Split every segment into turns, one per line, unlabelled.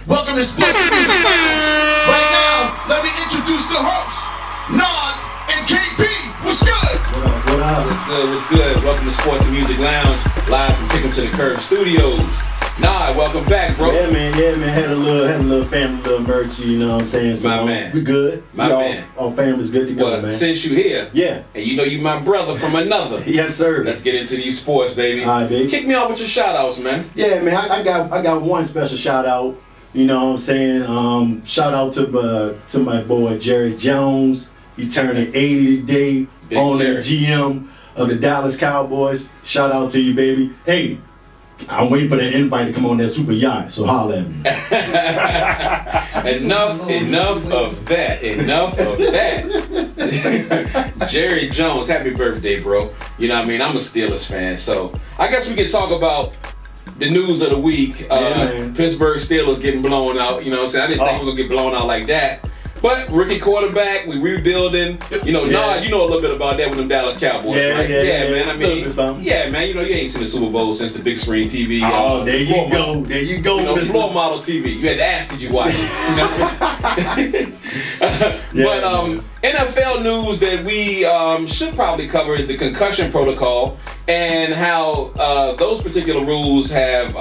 Welcome to Sports Music Lounge. Right now, let me introduce the hosts, Nod and KP. What's good?
What up? What's good? Welcome to Sports and Music Lounge, live from Pick 'em to the Curb Studios. Nah, welcome back, bro.
Yeah, man. Had a little family, little emergency. You know what I'm saying? So
my man,
we good.
Man.
All family's good to go,
well,
man.
Since you here,
yeah,
and you know you my brother from another.
Yes, sir.
Let's get into these sports, baby.
All right, baby.
Kick me off with your shout outs, man.
Yeah, man. I got one special shout out. You know what I'm saying? Shout out to my boy Jerry Jones. He turning 80 today. Owner GM of the Dallas Cowboys. Shout out to you, baby. Hey, I'm waiting for that invite to come on that super yacht, so holla at me.
Enough of that. Jerry Jones, happy birthday, bro. You know what I mean? I'm a Steelers fan, so I guess we can talk about the news of the week. Pittsburgh Steelers getting blown out. You know what I'm saying? I didn't think we were going to get blown out like that. But rookie quarterback, we rebuilding. You know, Nah, you know a little bit about that with them Dallas Cowboys, right? Yeah, man. I mean, yeah, man. You know, you ain't seen the Super Bowl since the big screen TV.
Oh, there you go. There you go.
You know, floor model TV. You had to ask, did you watch it? But NFL news that we should probably cover is the concussion protocol and how those particular rules have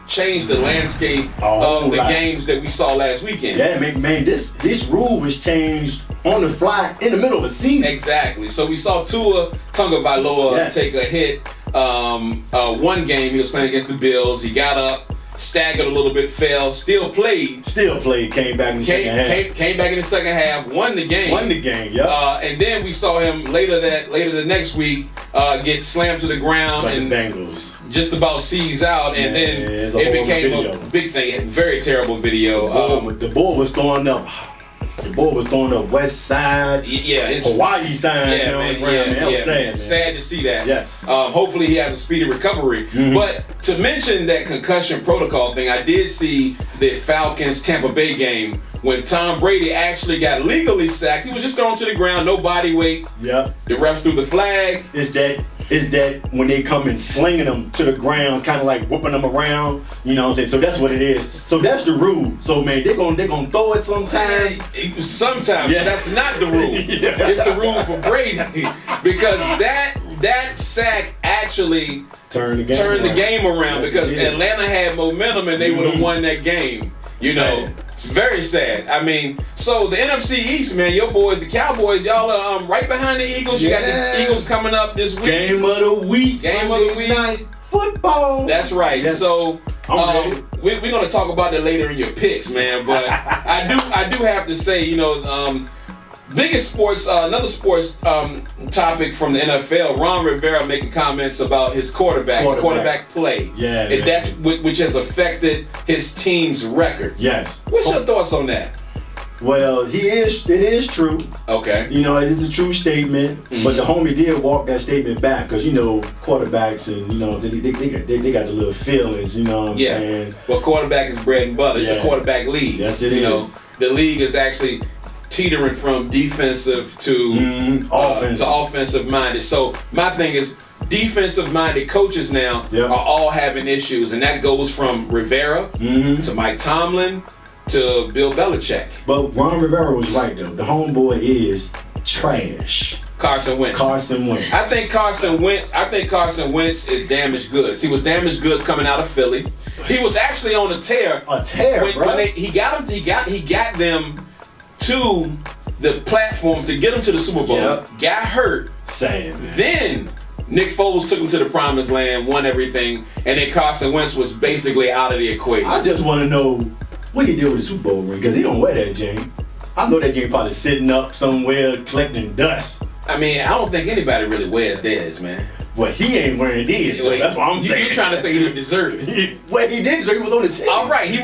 changed the landscape of the games that we saw last weekend.
Yeah, man, this rule was changed on the fly in the middle of the season.
Exactly. So we saw Tua Tagovailoa take a hit. One game he was playing against the Bills. He got up, staggered a little bit, fell, still played, came back in the second half, won the game, yeah. And then we saw him later the next week get slammed to the ground
like
and
the Bengals
just about seize out, and then it became a big thing. Very terrible video.
The ball was throwing up. The ball was throwing up West Side, Hawaii side.
Yeah, man.
That was sad, man.
Sad to see that.
Yes.
Hopefully he has a speedy recovery.
Mm-hmm.
But to mention that concussion protocol thing, I did see the Falcons Tampa Bay game when Tom Brady actually got legally sacked. He was just thrown to the ground, no body weight.
Yeah.
The refs threw the flag.
Is that when they come and slinging them to the ground, kind of like whooping them around, you know what I'm saying? So that's what it is. So that's the rule. So man, they're gonna throw it sometimes.
Sometimes. Yeah. So that's not the rule. It's the rule for Brady because that sack actually turned the game around because Atlanta had momentum and they would have won that game. You know, it's very sad. I mean, so the NFC East, man, your boys, the Cowboys, y'all are right behind the Eagles. You got the Eagles coming up this week.
Game of the week.
Sunday
night football.
That's right.
Yes.
So we're gonna talk about that later in your picks, man. But I do have to say, you know, biggest sports, another sports topic from the NFL. Ron Rivera making comments about his quarterback play.
Yeah,
and that's which has affected his team's record.
Yes.
What's your thoughts on that?
Well, it is true.
Okay.
You know, it is a true statement, but the homie did walk that statement back because, you know, quarterbacks and, you know, they got the little feelings, you know what I'm saying?
Well, quarterback is bread and butter. It's a quarterback league.
Yes, it is.
You know, the league is actually teetering from defensive to offensive minded. So my thing is defensive minded coaches now are all having issues, and that goes from Rivera to Mike Tomlin to Bill Belichick.
But Ron Rivera was right though. The homeboy is trash.
Carson Wentz. I think Carson Wentz is damaged goods. He was damaged goods coming out of Philly. He was actually on a tear. When he got them to the platform to get him to the Super Bowl. Got hurt.
Sad.
Then Nick Foles took him to the promised land, won everything, and then Carson Wentz was basically out of the equation.
I just want to know what he did with the Super Bowl ring, because he don't wear that Jane. I know that Jane probably sitting up somewhere collecting dust.
I mean, I don't think anybody really wears theirs, man.
Well, he ain't wearing his. That's what I'm saying.
You're trying to say he didn't deserve it.
Well, he did deserve it. He was on the team.
All right, he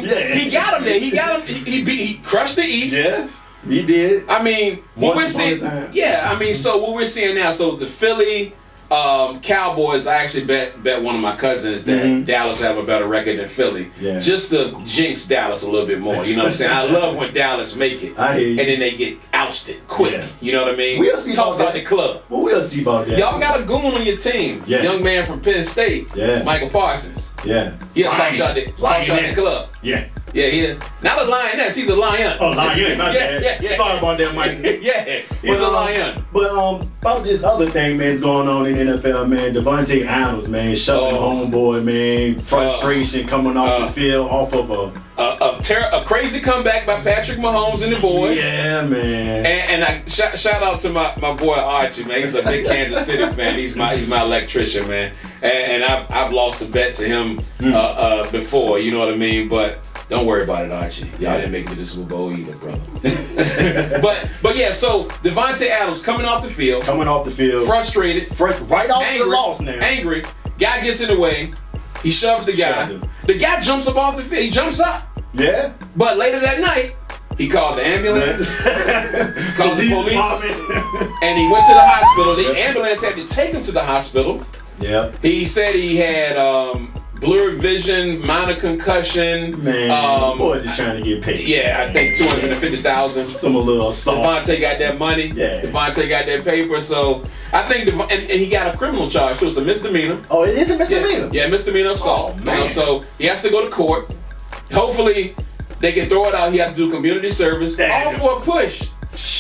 got him there. He crushed the East.
Yes, he did.
I mean, what we're seeing. Yeah, I mean, so what we're seeing now. So the Philly Cowboys, I actually bet one of my cousins that Dallas have a better record than Philly. Yeah. Just to jinx Dallas a little bit more. You know what I'm saying? I love when Dallas make it.
I hear you.
And then they get ousted quick. Yeah. You know what I mean?
We'll see
Tossed out the club.
Well, we'll see about that.
Y'all got a goon on your team. Yeah. Young man from Penn State. Yeah. Michael Parsons.
Yeah.
Yeah, toss out the club.
Yeah.
Yeah. Not a lioness, he's a lion.
Oh, lion, my bad.
Yeah.
Sorry about that, Mike.
Yeah, he's a lion.
But about this other thing, man, is going on in the NFL, man. Deontay Adams, man, shoving homeboy, man. Frustration coming off the field, off of
a crazy comeback by Patrick Mahomes and the boys.
Yeah, man.
And I shout out to my boy Archie, man. He's a big Kansas City fan. He's my electrician, man. And I've lost a bet to him before, you know what I mean? But don't worry about it, Archie. Y'all didn't make it to the Super Bowl either, brother. but yeah, so Deontay Adams coming off the field, frustrated,
right off the loss now.
Angry. Guy gets in the way. He shoves the guy. The guy jumps up off the field. He jumps up.
Yeah.
But later that night, he called the ambulance, called the police, and he went to the hospital. The ambulance had to take him to the hospital.
Yeah.
He said he had blurred vision, minor concussion.
Man, boy, just trying to get paid.
Yeah, I think $250,000.
Some little assault.
Deontay got that money.
Yeah.
Deontay got that paper. So I think, and he got a criminal charge too. It's a misdemeanor.
Oh, it is a misdemeanor?
Yeah, misdemeanor assault.
Oh, man.
So he has to go to court. Hopefully, they can throw it out. He has to do community service. All for a push.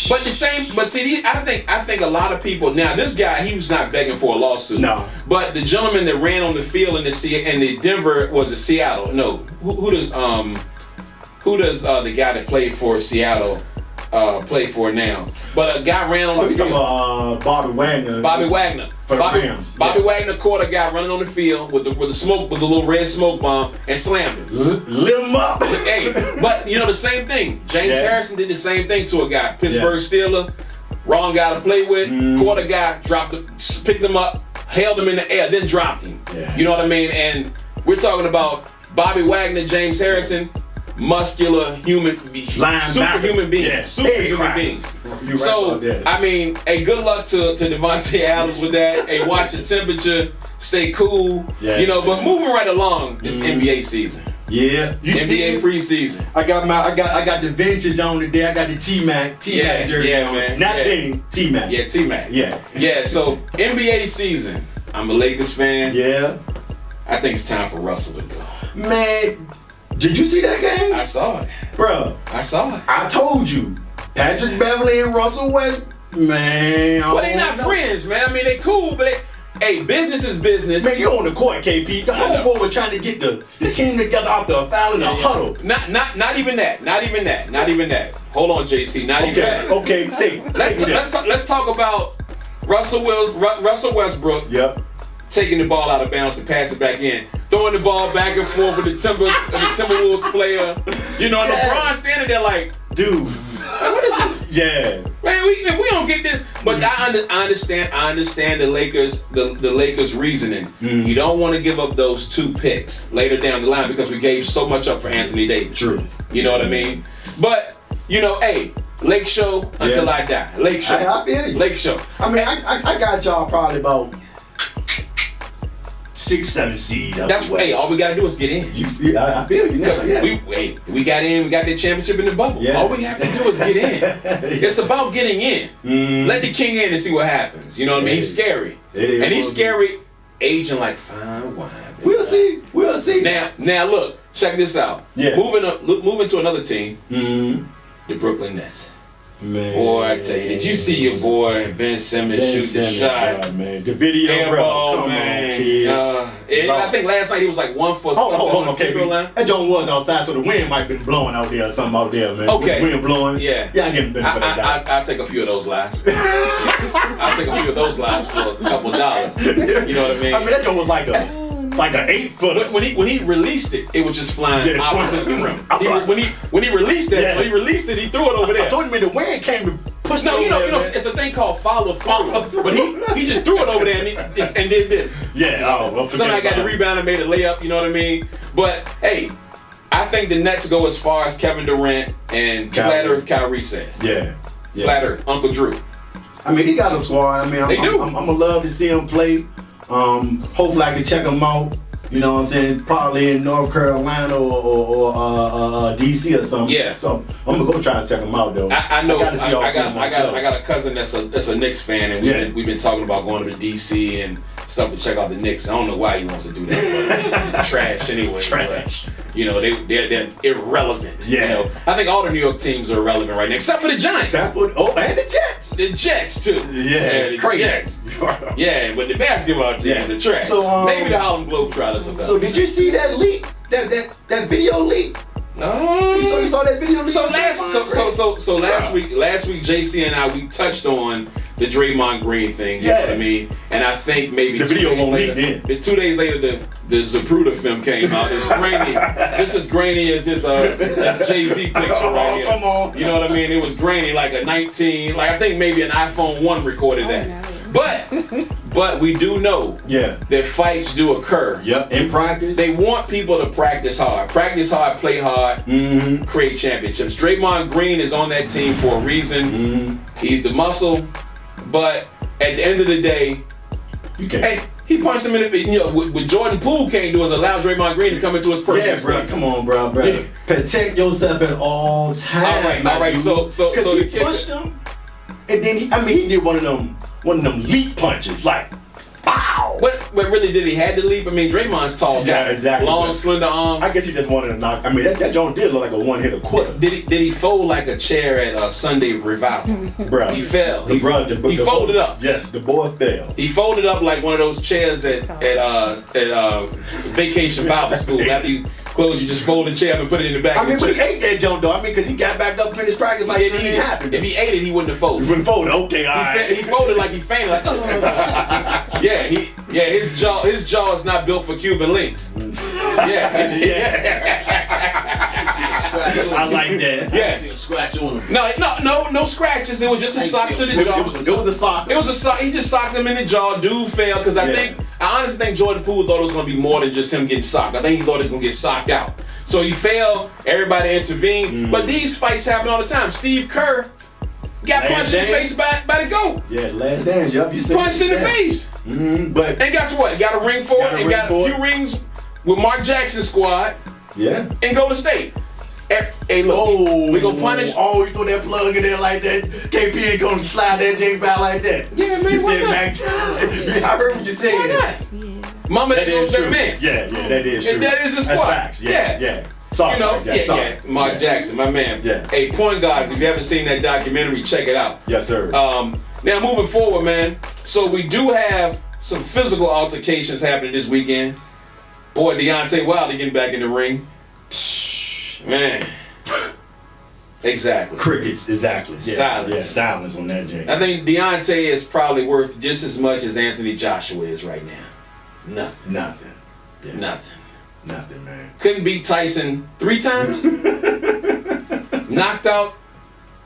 But see, I think a lot of people now. This guy, he was not begging for a lawsuit.
No.
But the gentleman that ran on the field in the Denver was it Seattle? No. Who does the guy that played for Seattle play for now? But a guy ran on the field.
You talking about Bobby Wagner?
Bobby Wagner.
For the Rams.
Bobby Wagner caught a guy running on the field with the little red smoke bomb and slammed him.
Lit him up.
Hey, but you know the same thing. James Harrison did the same thing to a guy. Pittsburgh Steeler, wrong guy to play with. Caught a guy, picked him up, held him in the air, then dropped him.
Yeah.
You know what I mean? And we're talking about Bobby Wagner, James Harrison. Muscular superhuman beings. Superhuman beings. So,
right,
I mean, good luck to Deontay Adams with that. Watch the temperature, stay cool. Yeah. You know, but moving right along, it's NBA season.
Yeah.
NBA preseason.
I got the vintage on today. I got the T-Mac jersey.
Yeah, man.
Not Penny, T-Mac.
Yeah, T-Mac. Yeah, so NBA season. I'm a Lakers fan.
Yeah.
I think it's time for Russell to go.
Man, did you see that game?
I saw it.
Bro.
I saw it.
I told you. Patrick Beverly and Russell West, man.
Well, they not friends, man. I mean, they cool, but business is business.
Man, you're on the court, KP. The homeboy was trying to get the team together out the foul in the huddle.
Not even that. Hold on, JC. Not even that.
Okay,
let's talk about Russell Westbrook.
Yep.
Taking the ball out of bounds to pass it back in, throwing the ball back and forth with the Timberwolves player. You know, and LeBron standing there like,
dude,
what is this?
Yeah,
man, if we don't get this, but I understand the Lakers reasoning. You don't want to give up those 2 picks later down the line because we gave so much up for Anthony Davis.
True.
You know what I mean? But you know, Lake Show until I die. Lake Show.
I feel you.
Lake Show.
I mean, I got y'all probably about 6-7 seed.
That's all we gotta do is get in.
I feel you.
Because we got in, we got the championship in the bubble. Yeah. All we have to do is get in. It's about getting in. Let the king in and see what happens. You know what I mean? He's scary. And he's scary, aging like fine wine.
We'll see.
Now look, check this out. Yeah. Moving to another team, the Brooklyn Nets.
Man.
Boy, I tell you, did you see your boy Ben Simmons shoot the shot?
God, man. The video,
ball, man. I think last night he was like 1 for something on the free throw line.
That joint was outside, so the wind might have been blowing out there or something out there, man.
Okay.
Wind blowing.
Yeah,
I get the benefit of that.
I'll take a few of those lies. I'll take a few of those lies for a couple dollars. You know what I mean?
I mean, that joint was like an 8-footer.
When he released it, it was just flying opposite the rim. When he released it, he threw it over there.
I told him the wind came to push.
No, you know, it's a thing called follow through. But he just threw it over there and did this.
Yeah.
Somebody got the rebound and made a layup. You know what I mean? But hey, I think the Nets go as far as Kevin Durant and Flat Earth Kyrie says.
Yeah.
Flat Earth, Uncle Drew.
I mean, he got a squad. I mean, I'm gonna love to see him play. Hopefully I can check them out. You know what I'm saying? Probably in North Carolina or DC or something.
Yeah.
So I'm gonna go try to check them out though.
I know. I got a cousin that's a Knicks fan, and we've been talking about going to DC, and stuff to check out the Knicks. I don't know why he wants to do that. But trash anyway.
Trash.
But, you know, they're irrelevant.
Yeah.
You know, I think all the New York teams are irrelevant right now, except for the Giants.
And the Jets.
The Jets too.
Yeah,
the
crazy.
Jets. Yeah, but the basketball teams are trash.
So,
maybe the Harlem Globetrotters will.
So did you see that leak? That video leak? You saw that video leak?
So last week, JC and I, we touched on the Draymond Green thing. You know what I mean? And I think maybe
the video won't leak then.
2 days later, the Zapruder film came out. It's grainy. Just as grainy as this Jay-Z picture right here.
Come on.
You know what I mean? It was grainy, like a 19. Like I think maybe an iPhone 1 recorded that. No. But we do know that fights do occur.
Yep, in practice.
They want people to practice hard, play hard, create championships. Draymond Green is on that team for a reason. He's the muscle, but at the end of the day, he punched him in the. You know, what Jordan Poole can't do is allow Draymond Green to come into his purpose.
Yeah, bro. Come on, bro. Yeah. Protect yourself at all times.
All right. So
he pushed him, and then he did one of them leap punches, like, pow!
But really, did he had to leap? I mean, Draymond's tall,
exactly.
Long, slender arms.
I guess he just wanted to knock. I mean, that joint did look like a one-hitter quitter.
Did he fold like a chair at Sunday Revival?
Bro,
he fell. He
folded
up.
Yes, the boy fell.
He folded up like one of those chairs at Vacation Bible School. After you close, you just fold the chair up and put it in the back.
I mean, but he ate that joint though. I mean, because he got back up, finished practice like it didn't happen.
If he ate it, he wouldn't have folded.
He wouldn't fold it. Okay, all right.
He folded like he fainted. Like, his jaw is not built for Cuban links.
I like that.
Yeah.
I see a scratch on him.
No scratches. It was just a sock to the jaw.
It was a sock.
It was a sock. He just socked him in the jaw. Dude fell because I honestly think Jordan Poole thought it was going to be more than just him getting socked. I think he thought he was going to get socked out. So he fell. Everybody intervened. But these fights happen all the time. Steve Kerr got punched in the face by the GOAT.
Yeah, Last Dance. Yup, you said
punched in the face.
But
and guess what? Got a ring for it. And got a few rings with Mark Jackson's squad.
Yeah.
And Golden State. Hey, look, we gonna punish.
Oh, you throw that plug in there like that. KP ain't gonna slide that James back like that.
Yeah, man.
You
Why
said
not?
I heard what you said.
Why not? Yeah. Mama, that is true. Man.
Yeah, that is true.
That is a squad.
That's facts. Yeah. Sorry, Mark Jackson.
Mark Jackson, my man.
Yeah.
Hey, point guards, if you haven't seen that documentary, check it out.
Yes, sir.
Now moving forward, man. So we do have some physical altercations happening this weekend. Boy, Deontay Wilder getting back in the ring. Man. Exactly.
Crickets, exactly. Yeah,
Silence.
Yeah, silence on that, Jay.
I think Deontay is probably worth just as much as Anthony Joshua is right now. Nothing.
Yeah. Nothing, man.
Couldn't beat Tyson 3 times. Knocked out.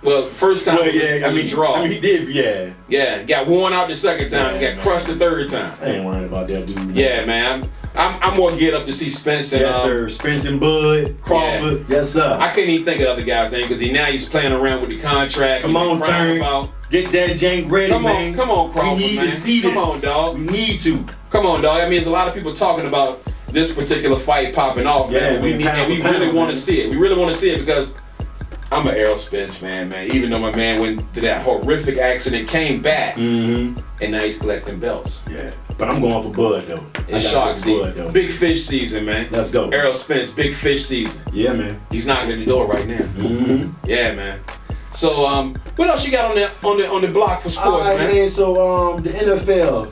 Well, first time was a draw.
I mean, he did,
Yeah, got worn out the second time. Got crushed the third time.
I ain't worried about that dude. Man.
Yeah, man. I'm more geared up to see Spence and
yes, sir. Spence and Bud, Crawford. Yeah. Yes, sir.
I couldn't even think of the other guy's name because he's playing around with the contract.
Come on, Terrence. Get that jank ready, man.
Come on, Crawford.
We need to see this.
Come on, dog.
We need to.
Come on, dog. I mean, there's a lot of people talking about this particular fight popping off, man. We really want to see it. We really want to see it because I'm an Errol Spence fan, man. Even though my man went to that horrific accident, came back, and now he's collecting belts.
Yeah. But I'm going for Bud, though.
It's shark season. Big fish season, man.
Let's go.
Errol Spence, big fish season.
Yeah, man.
He's knocking at the door right now. Yeah, man. So, what else you got on the block for sports, man?
So, the NFL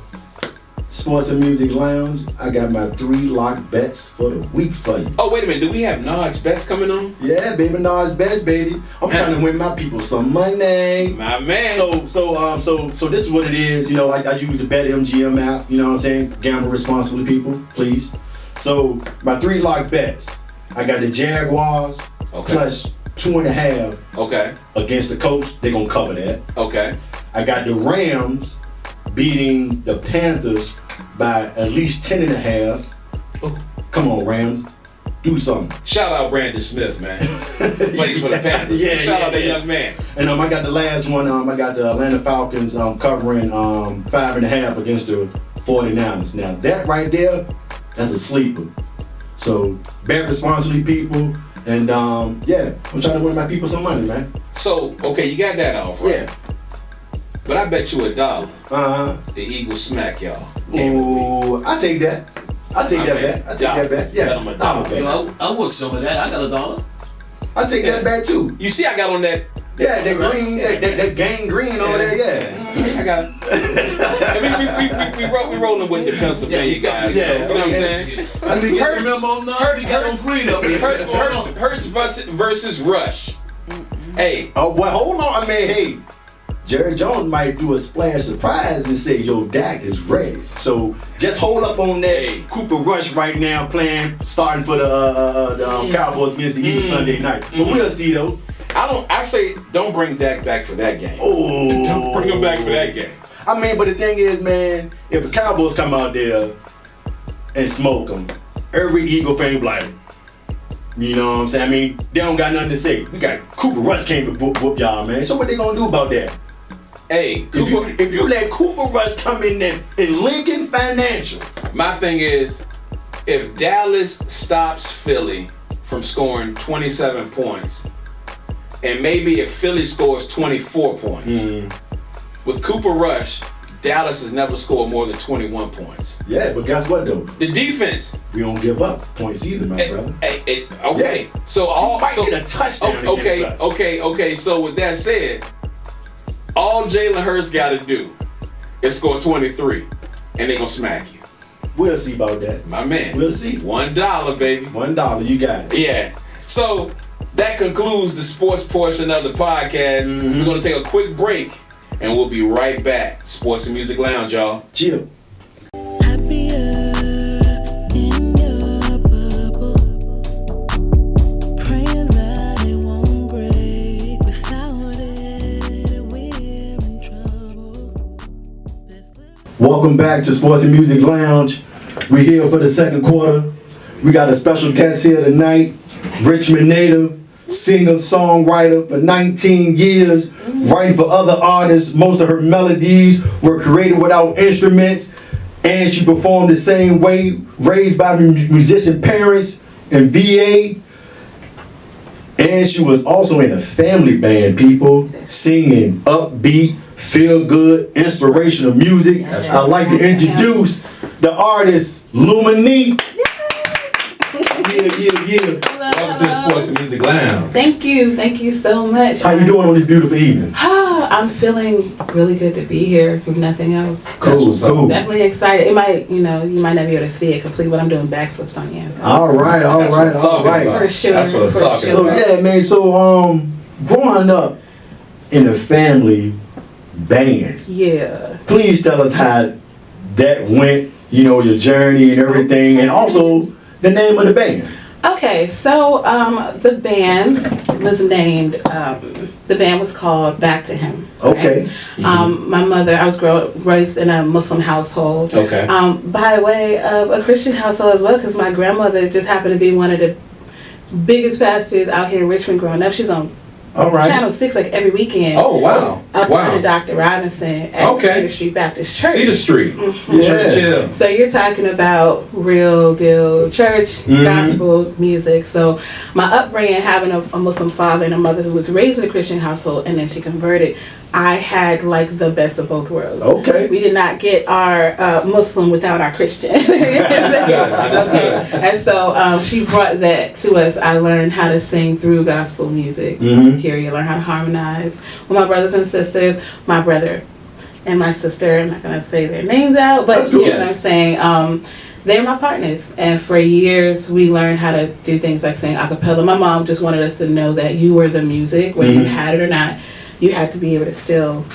Sports and Music Lounge, I got my 3 lock bets for the week for you.
Oh, wait a minute. Do we have Nod's bets coming on?
Yeah, baby, Nod's bets, baby. I'm trying to win my people some money.
My man.
So this is what it is. You know, I use the BetMGM app. You know what I'm saying? Gamble responsibly, people, please. So my 3 lock bets. I got the Jaguars plus 2.5. Against the Colts. They're gonna cover that. I got the Rams beating the Panthers by at least 10.5. Come on, Rams. Do something.
Shout out Brandon Smith, man. Plays for the Panthers. Shout out that young man.
And I got the last one. I got the Atlanta Falcons covering 5.5 against the 49ers. Now that right there, that's a sleeper. So bet responsibly, people. And I'm trying to win my people some money, man.
So you got that off, right?
Yeah.
but I bet you $1.
Uh-huh.
The Eagles smack y'all.
Ooh, I take that. I take that back. I take that back. Yeah.
Bet 'em $1.
Yo, I want some of that. I got $1.
I take that back too.
You see, I got on that.
Yeah, that green, that gang green over there. Yeah.
I got it. We rolling with the Pennsylvania guys.
Yeah,
You know what I'm saying?
I see get the memo now. We got on green up here.
Hurts versus Rush. Hey.
Oh, well, hold on. I mean, hey, Jerry Jones might do a splash surprise and say, yo, Dak is ready. So just hold up on that Cooper Rush right now starting for the Cowboys against the Eagles Sunday night. But we'll see, though.
I say don't bring Dak back for that game.
Oh.
Don't bring him back for that game.
I mean, but the thing is, man, if the Cowboys come out there and smoke them, every Eagle fan be like, you know what I'm saying? I mean, they don't got nothing to say. We got Cooper Rush came to whoop y'all, man. So what they gonna do about that?
Hey,
If you let Cooper Rush come in there in Lincoln Financial.
My thing is, if Dallas stops Philly from scoring 27 points, and maybe if Philly scores 24 points, with Cooper Rush, Dallas has never scored more than 21 points.
Yeah, but guess what though?
The defense.
We don't give up points either, my brother.
Okay.
Yeah.
So all
might get a touchdown against us.
Okay. So with that said, all Jalen Hurts got to do is score 23, and they gonna smack you.
We'll see about that,
my man.
We'll see.
$1, baby.
$1, you got it.
Yeah. So that concludes the sports portion of the podcast. We're gonna take a quick break, and we'll be right back. Sports and Music Lounge, y'all.
Chill. Welcome back to Sports and Music Lounge. We're here for the second quarter. We got a special guest here tonight, Richmond native, singer, songwriter for 19 years, writing for other artists. Most of her melodies were created without instruments, and she performed the same way, raised by musician parents in VA. And she was also in a family band, people, singing upbeat, feel good, inspirational music. I'd like to introduce the artist, Lumineek. Yeah.
Welcome to the Sports and Music Lounge.
Thank you so much.
How you doing on this beautiful evening?
I'm feeling really good to be here, if nothing else.
Cool.
Definitely excited. It might, you might not be able to see it complete, but I'm doing backflips on the inside.
All right.
For sure.
That's what I'm talking
So
about.
yeah, man. So growing up in a family band.
Yeah.
Please tell us how that went. Your journey and everything, and also the name of the band.
Okay, so the band was named. The band was called Back to Him.
Okay.
Right? My mother, I was raised in a Muslim household.
Okay.
By way of a Christian household as well, because my grandmother just happened to be one of the biggest pastors out here in Richmond growing up. She's on Channel 6 like every weekend.
Oh, wow.
Up under Dr. Robinson at Cedar Street Baptist Church.
Cedar Street.
Yeah.
So you're talking about real deal church, gospel music. So my upbringing, having a Muslim father and a mother who was raised in a Christian household and then she converted, I had like the best of both worlds.
Okay.
We did not get our Muslim without our Christian.
Understood.
And so she brought that to us. I learned how to sing through gospel music. Here you learn how to harmonize with my brothers and sisters. My brother and my sister, I'm not going to say their names out, but you know what I'm saying. They're my partners. And for years, we learned how to do things like sing a cappella. My mom just wanted us to know that you were the music, whether you had it or not. You had to be able to still,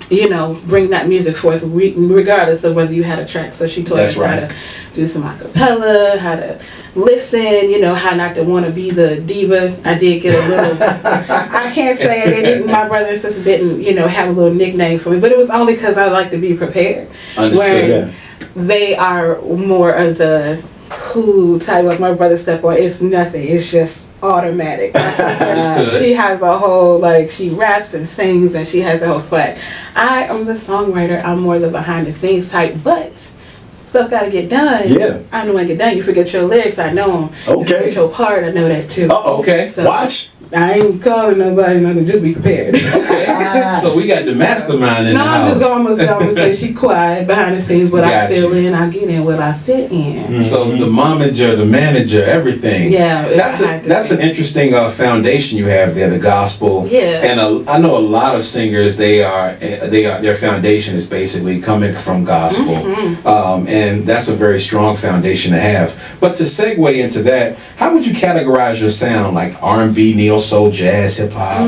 bring that music forth regardless of whether you had a track. So she taught us how to do some a cappella, how to listen, how not to want to be the diva. I did get a little, I can't say it. They didn't, my brother and sister didn't, have a little nickname for me, but it was only because I like to be prepared.
Understood.
They are more of the cool type, like my brother step on. It's nothing. It's just automatic. My sister, she has a whole, she raps and sings and she has a whole swag. I am the songwriter. I'm more the behind the scenes type, but stuff gotta get done.
Yeah.
I know when I get done, you forget your lyrics. I know them.
Okay.
You forget your part. I know that too.
Okay.
So,
Watch.
I ain't calling nobody, nothing. Just be prepared.
So we got the mastermind in the house.
I'm gonna say she quiet behind the scenes, but I feel in, I get in what I fit in.
So the momager, the manager, everything.
Yeah,
that's an interesting foundation you have there, the gospel.
Yeah.
And I know a lot of singers. Their foundation is basically coming from gospel, and that's a very strong foundation to have. But to segue into that, how would you categorize your sound, like R&B, neo soul, jazz, hip hop?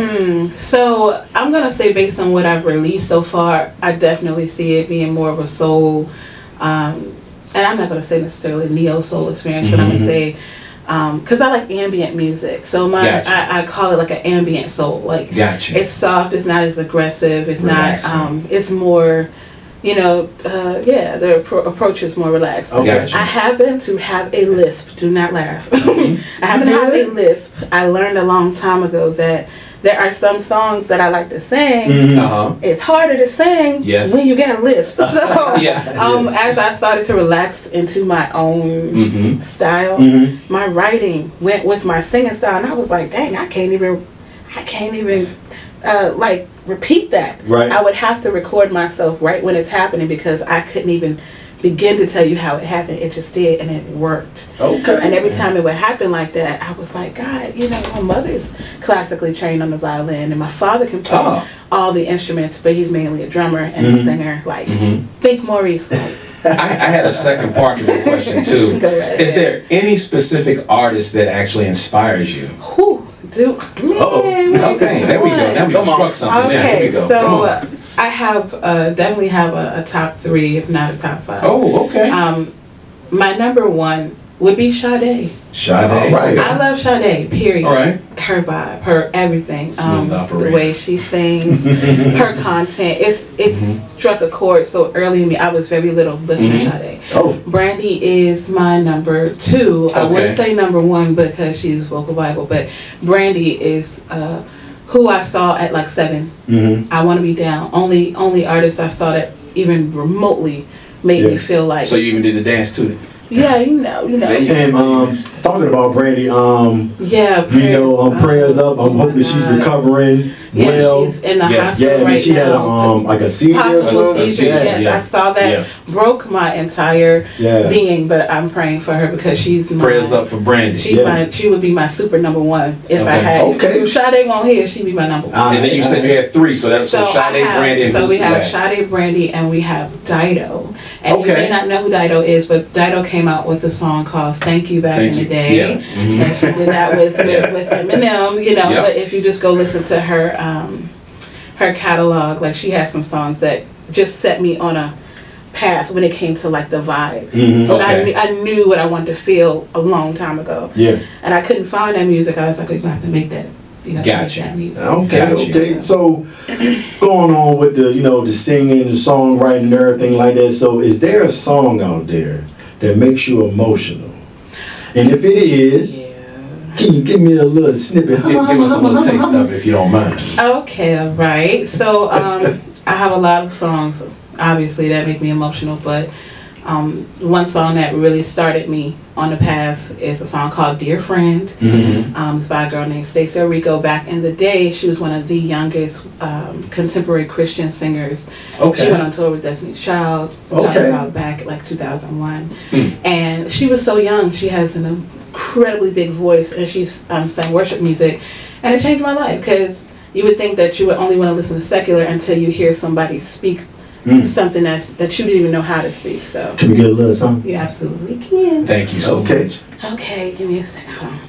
So I'm gonna say, based on what I've released so far, I definitely see it being more of a soul, and I'm not gonna say necessarily neo soul experience, but I'm gonna say, because I like ambient music, so I call it like an ambient soul. Like, it's soft, it's not as aggressive, it's relaxing. Not, it's more, the approach is more relaxed.
I
happen to have a lisp. Do not laugh. I happen to have a lisp. I learned a long time ago that there are some songs that I like to sing. It's harder to sing when you get a lisp. So, as I started to relax into my own style, my writing went with my singing style, and I was like, dang, I can't even repeat that.
Right.
I would have to record myself right when it's happening, because I couldn't even begin to tell you how it happened. It just did, and it worked.
Okay.
And every time it would happen like that, I was like, God, my mother's classically trained on the violin, and my father can play all the instruments, but he's mainly a drummer and a singer. Like, think Maurice.
I had a second part to the question too. Is there any specific artist that actually inspires you? Okay, there we go. Now we struck something.
Okay,
there we go.
So I have definitely have a top 3, if not a top 5.
Oh, okay.
My number 1 would be Sade.
Sade.
Right.
I love Sade, period.
All right.
Her vibe, her everything.
Smooth
the way she sings, her content. It's struck a chord so early in me. I was very little listening to Sade. Brandy is my number 2. I would say number 1 because she's vocal Bible, but Brandy is who I saw at like 7. I Want to Be Down. Only artist I saw that even remotely made me feel like.
So you even did the dance too?
Yeah, you know.
And talking about Brandy, prayers up. I'm hoping she's recovering well.
She's in the hospital right
she had
now.
a seizure.
Yes, I saw that. Broke my entire being, but I'm praying for her because she's my,
prayers up for Brandy.
She would be my super number 1 if I had. If Sade won't hear, she'd be my number 1.
And then you said you had 3, so that's Sade, Brandy.
So we have Sade, Brandy, and we have Dido. And you may not know who Dido is, but Dido came out with a song called "Thank You" back in the day, and she did that with Eminem. But if you just go listen to her her catalog, like, she has some songs that just set me on a path when it came to like the vibe. But I knew what I wanted to feel a long time ago. And I couldn't find that music. I was like, you're gonna have to make that.
Gotcha.
Okay. So going on with the singing, the songwriting, and everything like that. So is there a song out there that makes you emotional? And if it is, can you give me a little snippet?
Give us a little taste of it if you don't mind.
Okay, all right. So I have a lot of songs, obviously, that make me emotional, but one song that really started me on the path is a song called "Dear Friend." It's by a girl named Stacey Rico. Back in the day, she was one of the youngest contemporary Christian singers. She went on tour with Destiny's Child, talking about back like 2001. And she was so young. She has an incredibly big voice, and she sang worship music. And it changed my life, because you would think that you would only want to listen to secular until you hear somebody speak something that you didn't even know how to speak. So
can we get a little something?
You absolutely can.
Thank you so much.
Okay, give me a second. Hold on.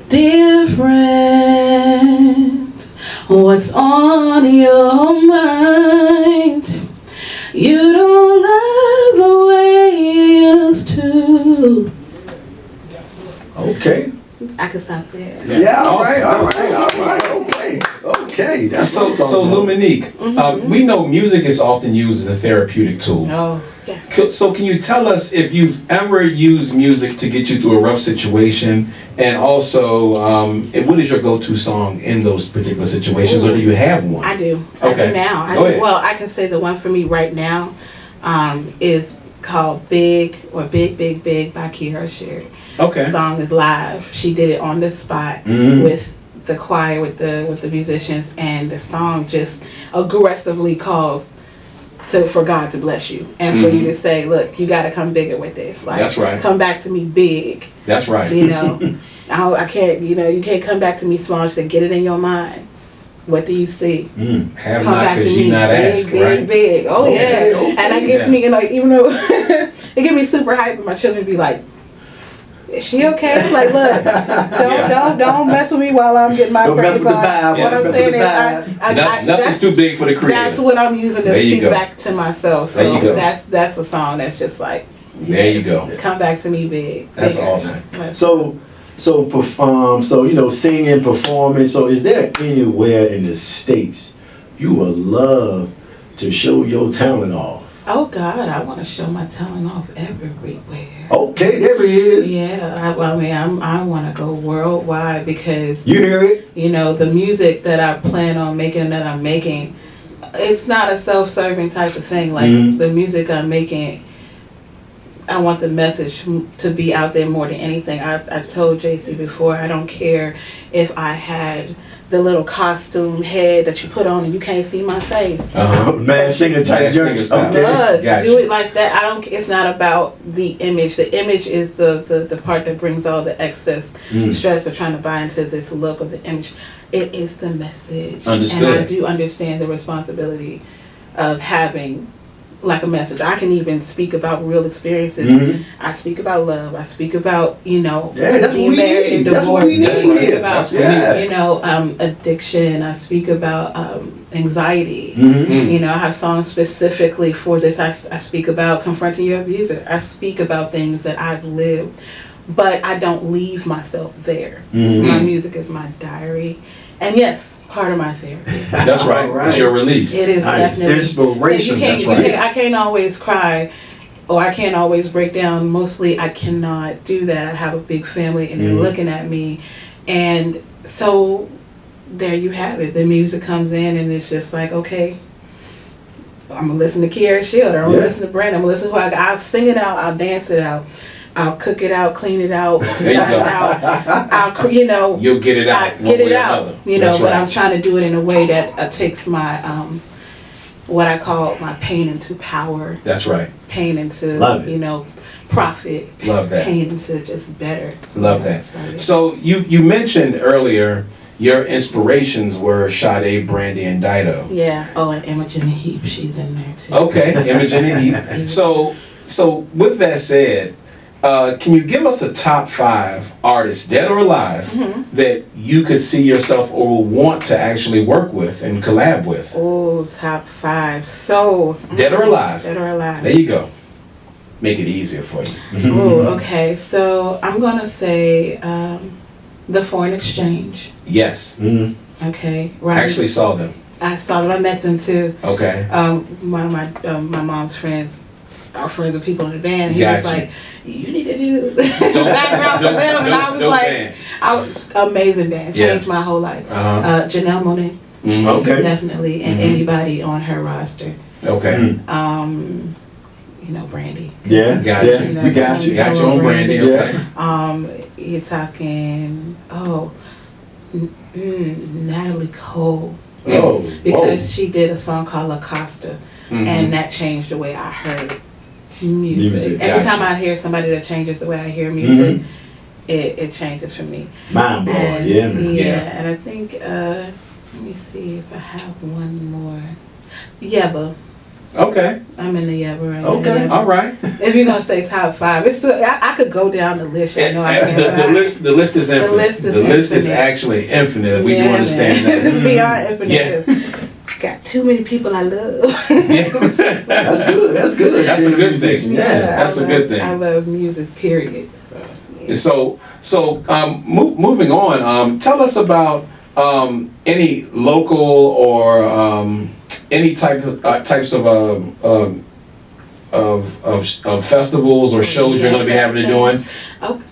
Dear friend, what's on your mind? You don't love the way you used to.
Okay.
I could stop there.
Yeah, all right. Okay. That's
so Lumineek, we know music is often used as a therapeutic tool.
Oh, yes.
So can you tell us if you've ever used music to get you through a rough situation, and also what is your go-to song in those particular situations, or do you have one?
I do.
Okay.
I do now.
Go ahead.
Well, I can say the one for me right now is called Big by Key Hershey. song is live. She did it on the spot with the choir, with the musicians, and the song just aggressively calls for God to bless you and for you to say, look, you got to come bigger with this. Like,
that's right.
Come back to me big.
That's right.
You know, I can't. You know, you can't come back to me small. Just get it in your mind. What do you see?
Have
come
not
back to
because
me
you not
big,
ask,
big,
right?
big. Oh
Okay,
yeah, and that gets me like, even though it gets me super hyped, but my children be like, is she okay? Like, look, don't mess with me while I'm getting my praise on. What I'm saying is,
nothing's too big for the creator.
That's what I'm using to speak back to myself. So that's a song that's just like,
there you go.
Come back to me big.
That's
bigger.
awesome.
So singing, performing. So is there anywhere in the States you would love to show your talent off?
Oh God, I want to show my talent off everywhere.
Okay, there it is.
Yeah, I want to go worldwide because
you hear it.
You know, the music that I plan on making, that I'm making, it's not a self-serving type of thing. Like the music I'm making, I want the message to be out there more than anything. I told JC before, I don't care if I had the little costume head that you put on and you can't see my face.
Man, singer type journey.
Okay. Do it like that. It's not about the image. The image is the part that brings all the excess stress of trying to buy into this look of the image. It is the message.
Understood.
And I do understand the responsibility of having like a message. I can even speak about real experiences. I speak about love. I speak about, being married and divorced. I speak about, addiction. I speak about anxiety. I have songs specifically for this. I speak about confronting your abuser. I speak about things that I've lived, but I don't leave myself there. My music is my diary. And yes, part of my therapy.
That's right. It's your release.
It is definitely
inspiration.
I can't always cry, or I can't always break down. Mostly, I cannot do that. I have a big family, and they're looking at me, and so there you have it. The music comes in, and it's just like, okay, I'm gonna listen to Kiara Shield, or I'm gonna listen to Brandon. I'm gonna listen to who I'll sing it out. I'll dance it out. I'll cook it out, clean it out,
You'll get it out.
Get it out. But I'm trying to do it in a way that takes my what I call my pain into power.
That's right.
Pain into profit.
Love that.
Pain into just better.
Love that. So you mentioned earlier your inspirations were Sade, Brandy, and Dido.
Yeah. Oh, and Imogen Heap, she's in there too.
Okay, Imogen Heap. So with that said, can you give us a top 5 artists, dead or alive, that you could see yourself or will want to actually work with and collab with?
Oh, top 5. So
dead or alive?
Dead or alive.
There you go. Make it easier for you.
Oh, okay. So I'm gonna say the Foreign Exchange.
Yes.
Okay.
Right. I actually saw them.
I saw them. I met them too.
Okay.
One of my mom's friends. Our friends with people in the band. He was like, you need to do background for them. And I was like, amazing band. Changed my whole life. Janelle Monáe.
Okay.
Definitely. And anybody on her roster.
Okay.
Brandy.
Yeah.
Got you.
We got you.
Got you on Brandy. Okay.
You're talking, Natalie Cole. Because she did a song called La Costa. And that changed the way I heard music. Every time I hear somebody that changes the way I hear music, it changes for me.
Mind blowing,
yeah. And I think, let me see if I have one more. Yeba.
Okay.
I'm in the Yeba right
now. Okay, all right.
If you're gonna say top 5, it's still I could go down the list. I know I can't.
The list is infinite. The list is actually infinite. We do understand that.
It's beyond infinite. Yeah. Got too many people I love.
That's good. That's good.
That's a good thing.
Yeah,
that's a good thing.
I love music. Period.
So moving on. Tell us about any local or any types of festivals or shows you're going to be having and doing.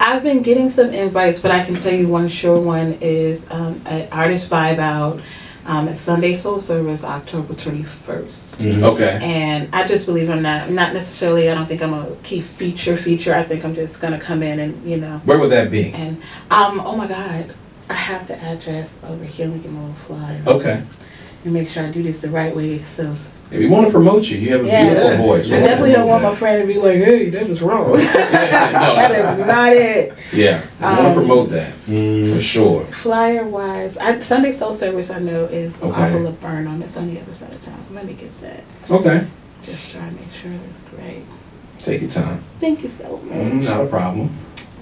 I've been getting some invites, but I can tell you one sure one is at Artist Vibe Out. It's Sunday Soul Service, October 21st.
Okay.
And I just believe I'm not necessarily, I don't think I'm a key feature. I think I'm just gonna come in and, you know.
Where would that be?
And, oh my God, I have the address over here. Let me get my little flyer.
Okay.
And make sure I do this the right way. So
If we want to promote you, you have a beautiful voice.
I definitely don't want my friend to be like, hey, that was wrong.
No.
That is not it.
Yeah, we want to promote that for sure.
Flyer wise, Sunday Soul Service I know is
Okay.
off of Laverne it's on the other side of town. So let me get that.
Okay.
Just try to make sure that's great.
Take your time.
Thank you so much.
Not a problem.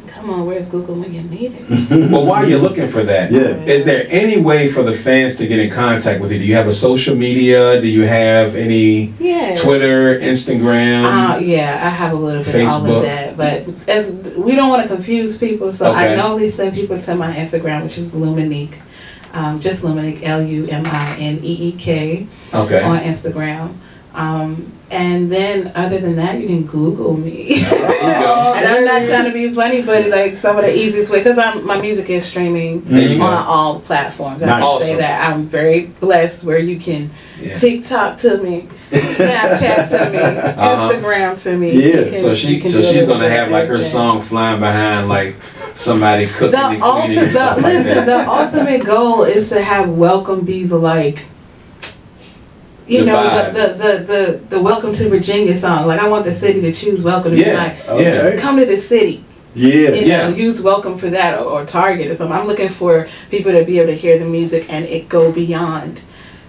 Come on, where's Google when you need it?
Well, while you're looking for that, is there any way for the fans to get in contact with you? Do you have a social media? Do you have any Twitter, Instagram?
Yeah, I have a little bit of all of that. But we don't want to confuse people, so I normally send people to my Instagram, which is Lumineek. Just Lumineek, Lumineek on Instagram. And then other than that, you can Google me. And I'm not trying to be funny, but like some of the easiest way, because my music is streaming on all platforms. I can say that I'm very blessed where you can TikTok to me, Snapchat to me, Instagram to me.
Yeah. So she's gonna have like her song flying behind like somebody cooking and cleaning and stuff like that.
The ultimate goal is to have Welcome be the like. You know, the Welcome to Virginia song. Like, I want the city to choose Welcome to be like, come to the city. You know, use Welcome for that or Target or something. I'm looking for people to be able to hear the music and it go beyond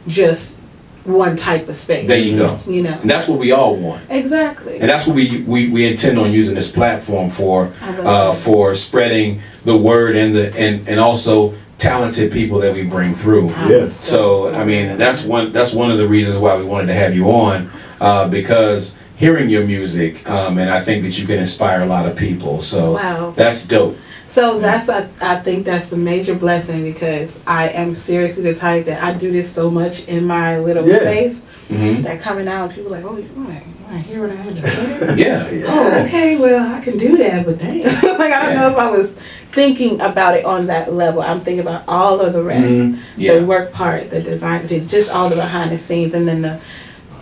just one type of space.
There you go.
You know.
And that's what we all want.
Exactly.
And that's what we intend on using this platform for spreading the word and also talented people that we bring through. So I mean that's one of the reasons why we wanted to have you on, because hearing your music and I think that you can inspire a lot of people. So that's dope.
So I think that's a major blessing, because I am seriously the type that I do this so much in my little space that coming out people like, oh, you want to hear what I have to say? Oh, okay, well I can do that, but damn, like I don't know if I was thinking about it on that level. I'm thinking about all of the rest, the work part, the design, just all the behind the scenes, and then the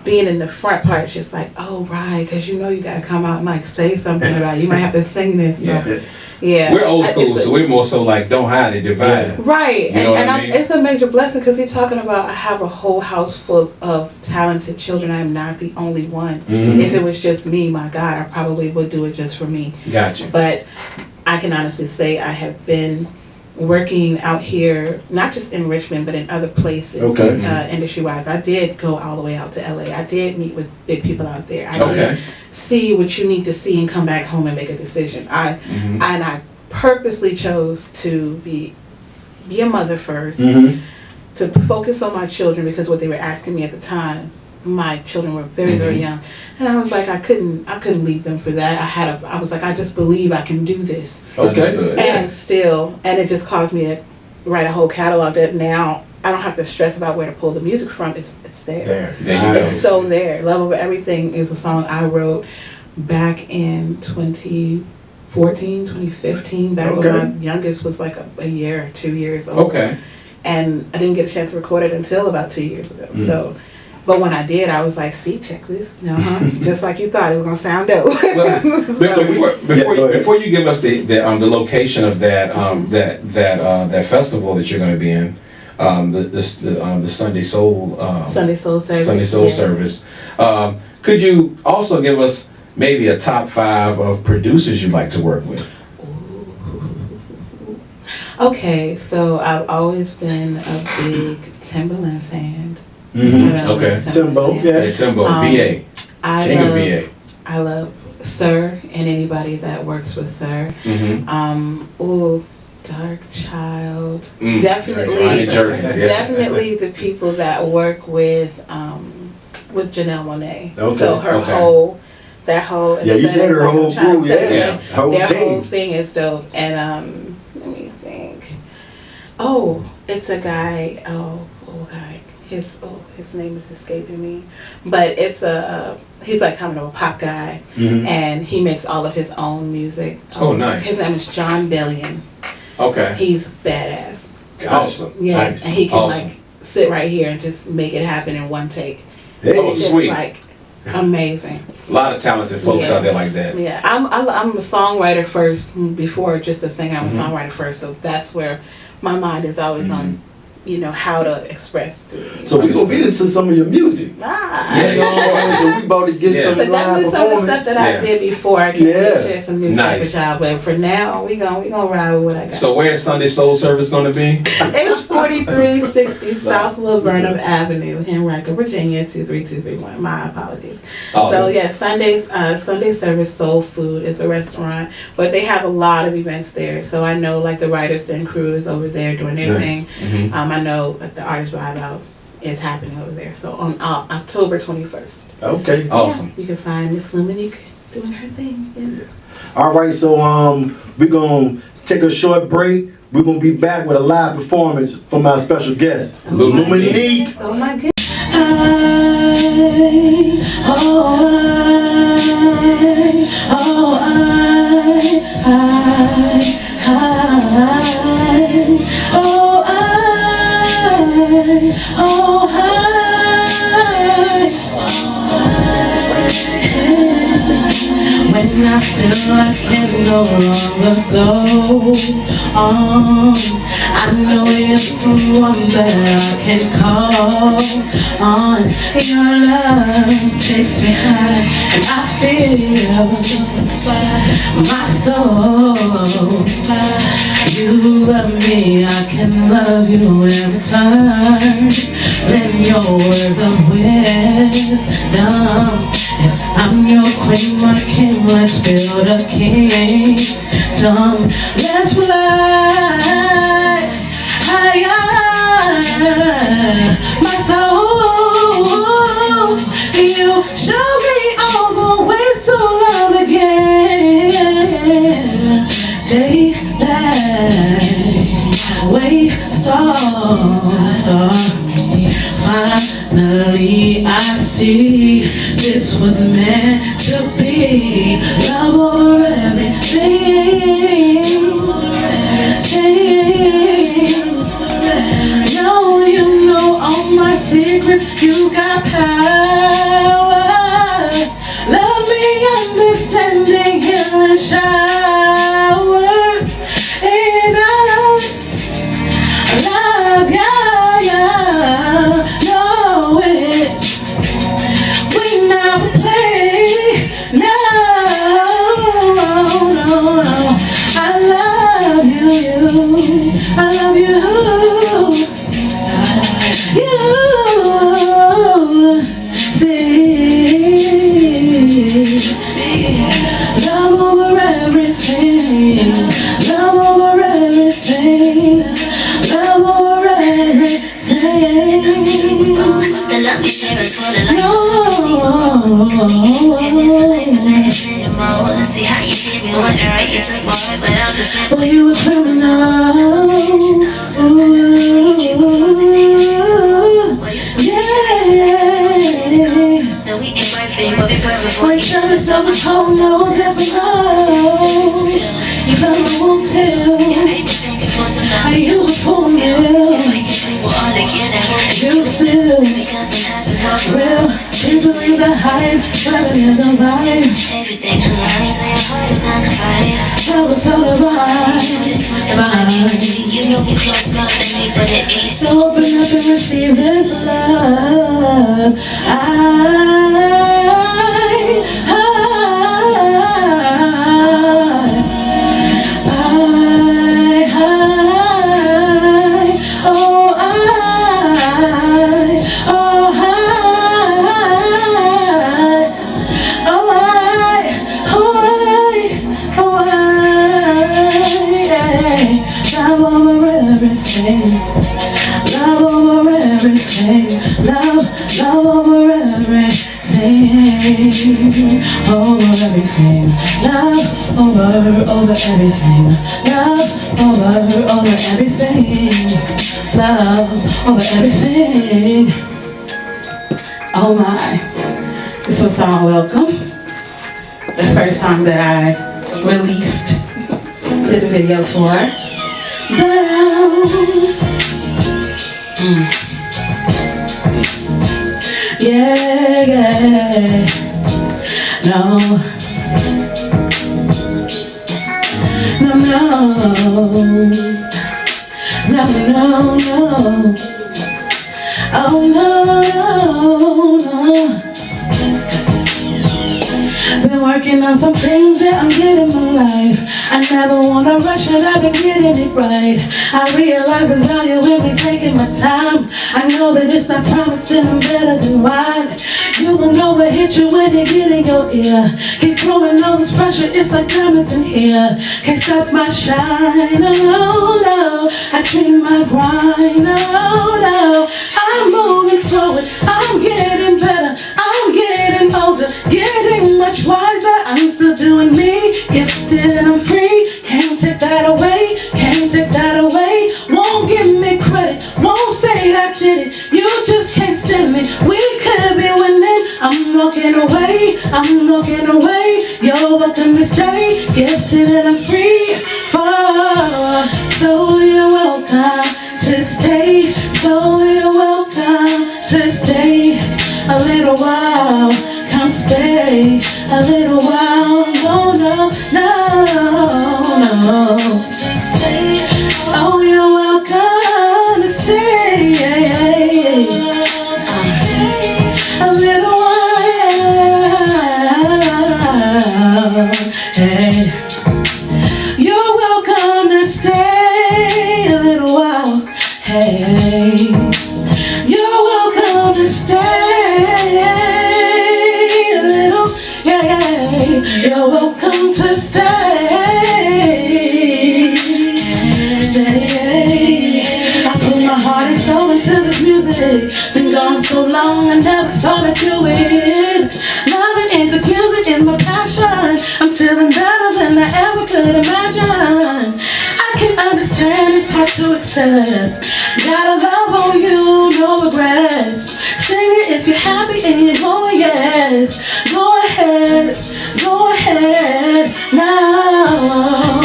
being in the front part. It's just like, oh right, because you know you got to come out and like say something about it. You might have to sing this. So. Yeah,
we're old school, so we're more so like don't hide it, divide it.
Right,
you know what I mean?
It's a major blessing, because he's talking about I have a whole house full of talented children. I am not the only one. If it was just me, my God, I probably would do it just for me.
Gotcha.
But I can honestly say I have been working out here, not just in Richmond, but in other places, industry-wise. I did go all the way out to LA. I did meet with big people out there. I did see what you need to see and come back home and make a decision. And I purposely chose to be a mother first, to focus on my children, because what they were asking me at the time, my children were very, very young. And I was like, I couldn't leave them for that. I was like, I just believe I can do this. And it just caused me to write a whole catalog that now I don't have to stress about where to pull the music from. It's there. It's so there. Love Over Everything is a song I wrote back in 2014, 2015, back when my youngest was like a year or 2 years old. And I didn't get a chance to record it until about 2 years ago. So, but when I did, I was like, see, check this. Just like you thought it was gonna sound dope.
Before you give us the location of that festival that you're going to be in, the Sunday Soul Service. Could you also give us maybe a top 5 of producers you'd like to work with?
Okay, so I've always been a big Timbaland fan.
Timbo,
VA, King of VA.
I love Sir and anybody that works with Sir. Dark Child. Definitely the people that work with Janelle Monáe. So her whole
you said her whole crew,
their whole thing is dope. And let me think. Oh, it's a guy. Oh God. His name is escaping me, but he's like kind of a pop guy, and he makes all of his own music.
Nice.
His name is John Bellion. He's badass.
Awesome.
Yes, nice. And he can like sit right here and just make it happen in one take.
Hey.
Oh,
It's
sweet.
like amazing.
A lot of talented folks
Yeah.
out there like that.
Yeah, I'm a songwriter first before just a singer. I'm
Mm-hmm.
a songwriter first, so that's where my mind is always on, you know, how to express through music.
So we're gonna get into some of your music.
Ah.
Yeah.
You know what I'm saying? So we about to get
Yeah.
some
So
live
definitely some of the
performance.
stuff that I did before I can
Yeah.
share some new stuff with y'all. But for now, we gonna ride with what I got.
So where's Sunday Soul Service gonna be?
It's 4360 South Laburnum Avenue, Henrico, Virginia 23231. My apologies.
Awesome.
So yeah, Sunday Service Soul Food is a restaurant, but they have a lot of events there. So I know like the Writers Den crew is over there doing their
Nice.
thing.
Mhm.
I know that the Artist Vibe Out is happening over there. So on October 21st.
Okay.
Awesome.
Yeah, you can find Miss Lumineek doing her thing. Yes.
All right, so we're gonna take a short break. We're gonna be back with a live performance from our special guest, Lumineek.
Oh my goodness.
When I feel I can no longer go on, I know you're someone that I can call on. Your love takes me high, and I feel my soul. You love me, I can love you in return. When your words of wisdom. I'm your queen, my king, let's build a kingdom. Let's fly higher, my soul. You show me all the ways to love again. Take that way, finally I see this was meant to be. Love over everything. No, you know all my secrets. You got power. Love me understanding, healing showers in us. Love, yeah. No, it's we never play. No. I love you. I love you. Love over everything. Love over everything. Love over everything.
The love we share is for the life. See how you did me, what right? You took my heart, but I'm just
Well, you a criminal.
No, we ain't perfect, but we perfect for
Wait
each
till
other.
it's over, oh no, there's a love. You felt I won't tell.
Baby, thank you for some
I
love.
used to fool
If I
you.
can bring what all again, I won't be
You still
because I'm happy for
real. Please believe the hype, rather than the vibe.
everything aligns when your heart is not confined.
That was so divine.
You know this one that I can see. You know we close mouth and me, but it easy.
So open up and receive this love. Love over everything. Love over everything. Love over everything. Over everything. Love over everything. Love over everything. Love over everything. Oh my. This was song Welcome. The first song that I released. Did a video for. Down. No, no, no, no. Oh no, no, no. Been working on some things that I'm getting my life. I never wanna rush it, I've been getting it right. I realize the value in me taking my time. I know that it's not promised and I'm better than wine. You will know what hit you when you get in your ear. Keep growing all this pressure, it's like diamonds in here. Can't stop my shine, oh no. I dream my grind, oh no. I'm moving forward, I'm getting better, I'm getting older, getting much wiser. I'm still doing me, gifted and I'm free. Can't take that away, can't take that away. Won't give me credit, won't say I did it. You just can't stand me, we could be winning. I'm walking away, I'm walking away. You're welcome to stay, gifted and I'm free. So you're welcome to stay, so you're welcome to stay a little while. Come stay a little while. No, no, no, no. Stay. Oh, you're welcome to stay a little while. Hey. You're welcome to stay a little while. Hey. You're welcome to stay a little. You're welcome to stay. Stay. I put my heart and soul into this music. Been gone so long, I never thought I'd do it. Loving in this music is my passion. I'm feeling better than I ever could imagine. I can understand it's hard to accept. Gotta love on you, no regrets. Sing it if you're happy and you're going yes. Go ahead now.